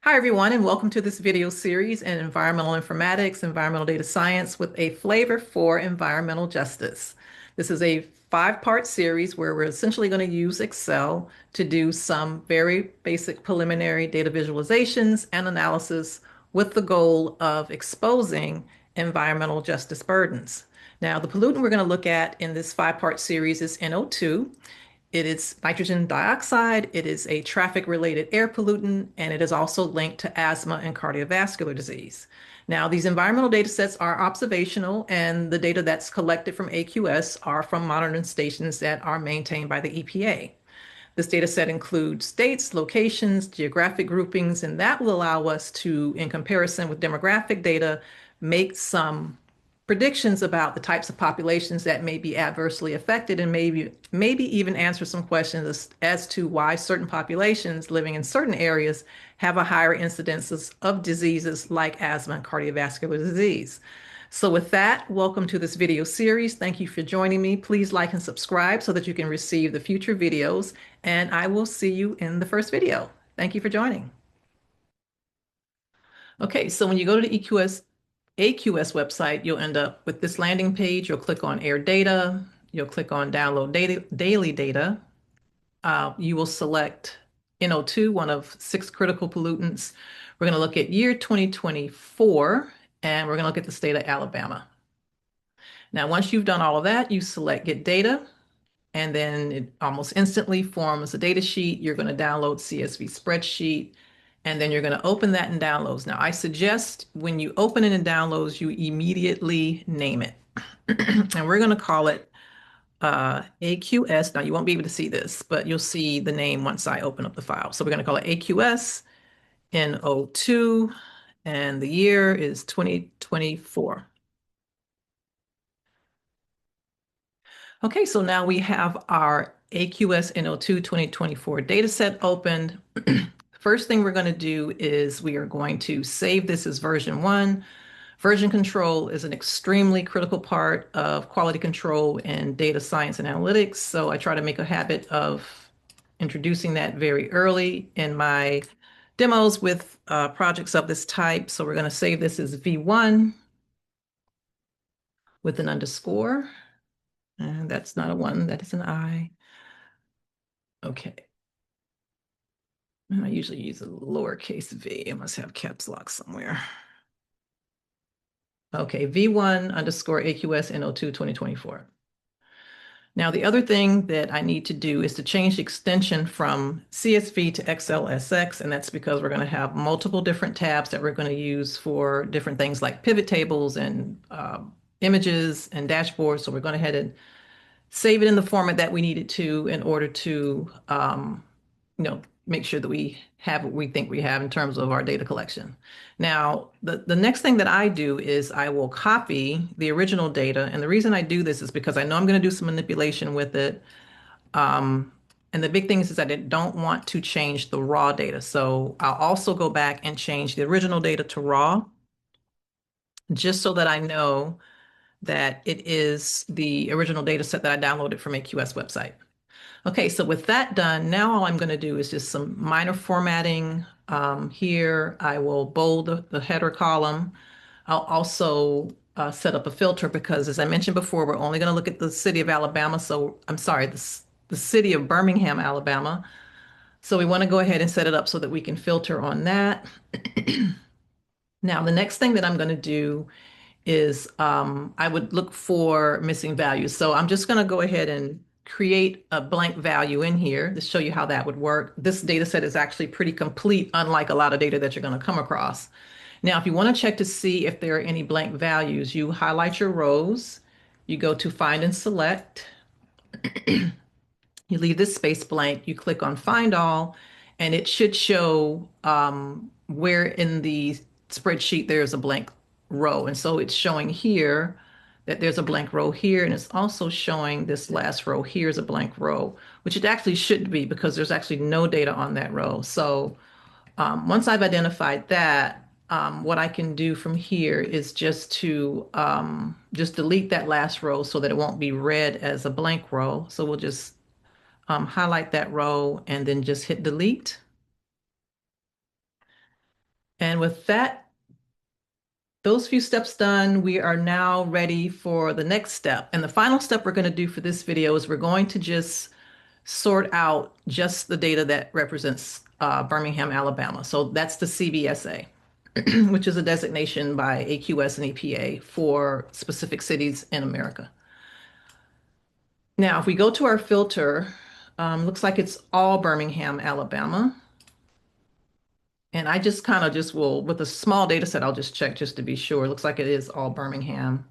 Hi, everyone, and welcome to this video series in environmental informatics, environmental data science with a flavor for environmental justice. This is a five-part series where we're essentially going to use Excel to do some very basic preliminary data visualizations and analysis with the goal of exposing environmental justice burdens. Now, the pollutant we're going to look at in this five-part series is NO2. It is nitrogen dioxide, it is a traffic-related air pollutant, and it is also linked to asthma and cardiovascular disease. Now, these environmental data sets are observational, and the data that's collected from AQS are from monitoring stations that are maintained by the EPA. This data set includes states, locations, geographic groupings, and that will allow us to, in comparison with demographic data, make some predictions about the types of populations that may be adversely affected and maybe even answer some questions as to why certain populations living in certain areas have a higher incidences of diseases like asthma and cardiovascular disease. So with that, welcome to this video series. Thank you for joining me. Please like and subscribe so that you can receive the future videos, and I will see you in the first video. Thank you for joining. Okay, so when you go to the AQS website, you'll end up with this landing page. You'll click on Air Data. You'll click on Download Daily Data. You will select NO2, one of 6 critical pollutants. We're going to look at year 2024, and we're going to look at the state of Alabama. Now, once you've done all of that, you select Get Data, and then it almost instantly forms a data sheet. You're going to download CSV spreadsheet, and then you're going to open that in downloads. Now, I suggest when you open it in downloads, you immediately name it. And we're going to call it AQS. Now, you won't be able to see this, but you'll see the name once I open up the file. So we're going to call it AQS NO2, and the year is 2024. Okay, so now we have our AQS NO2 2024 data set opened. First thing we're going to do is we are going to save this as version 1. Version control is an extremely critical part of quality control and data science and analytics. So I try to make a habit of introducing that very early in my demos with projects of this type. So we're going to save this as V1 with an underscore. And that's not a 1, that is an I. Okay. I usually use a lowercase v. I must have caps lock somewhere. Okay, V1 underscore AQS NO2 2024. Now, the other thing that I need to do is to change the extension from CSV to XLSX, and that's because we're going to have multiple different tabs that we're going to use for different things like pivot tables and images and dashboards. So we're going to head and save it in the format that we need it to in order to make sure that we have what we think we have in terms of our data collection. Now, the next thing that I do is I will copy the original data. And the reason I do this is because I know I'm going to do some manipulation with it. And the big thing is that I don't want to change the raw data. So I'll also go back and change the original data to raw, just so that I know that it is the original data set that I downloaded from AQS website. Okay, so with that done, now all I'm going to do is just some minor formatting. Here, I will bold the header column. I'll also set up a filter because, as I mentioned before, we're only going to look at the city of Alabama. So I'm sorry, the city of Birmingham, Alabama. So we want to go ahead and set it up so that we can filter on that. Now, the next thing that I'm going to do is I would look for missing values. So I'm just going to go ahead and create a blank value in here to show you how that would work. This data set is actually pretty complete, unlike a lot of data that you're going to come across. Now, if you want to check to see if there are any blank values, you highlight your rows, you go to Find and Select, you leave this space blank, you click on Find All, and it should show where in the spreadsheet there's a blank row. And so it's showing here that there's a blank row here, and it's also showing this last row here is a blank row, which it actually should be because there's actually no data on that row. So once I've identified that, what I can do from here is just to just delete that last row so that it won't be read as a blank row. So we'll just highlight that row and then just hit delete. And with that, those few steps done, we are now ready for the next step. And the final step we're going to do for this video is we're going to just sort out just the data that represents Birmingham, Alabama. So that's the CBSA, which is a designation by AQS and EPA for specific cities in America. Now, if we go to our filter, looks like it's all Birmingham, Alabama. And I just kind of just will, with a small data set, I'll just check just to be sure. It looks like it is all Birmingham.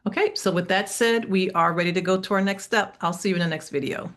Okay, so with that said, we are ready to go to our next step. I'll see you in the next video.